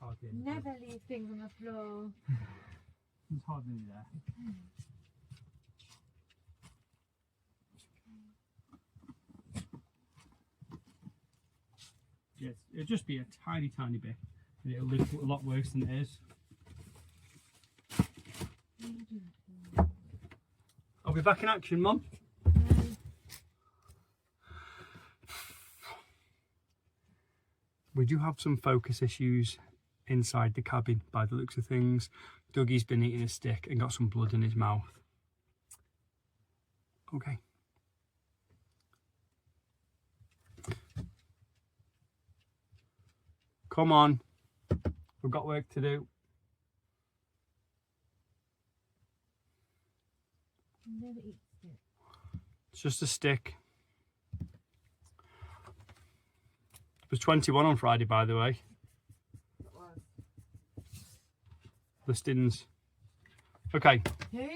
hardly any. Never leave things on the floor. There's hardly any there. Yes, it'll just be a tiny, tiny bit, and it'll look a lot worse than it is. I'll be back in action, Mum. We do have some focus issues inside the cabin by the looks of things. Dougie's been eating a stick and got some blood in his mouth. Okay. Come on. We've got work to do. Never eat stick. It's just a stick. It was 21 on Friday, by the way. It was. Listings. Okay. Who?